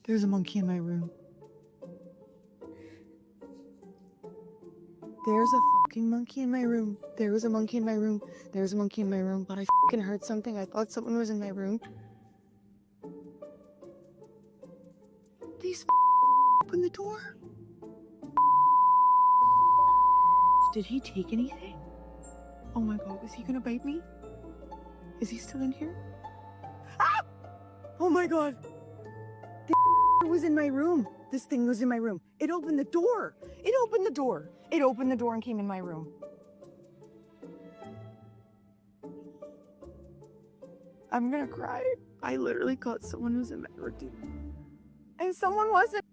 There's a monkey in my room. There's a fucking monkey in my room. There was a monkey in my room. There's a monkey in my room, but I fucking heard something. I thought someone was in my room. Please open the door. Did he take anything? Oh my god, is he gonna bite me? Is he still in here? Ah! Oh my god. It was in my room. This thing was in my room. It opened the door. It opened the door. It opened the door and came in my room. I'm gonna cry. I literally thought someone was in my room. And someone wasn't.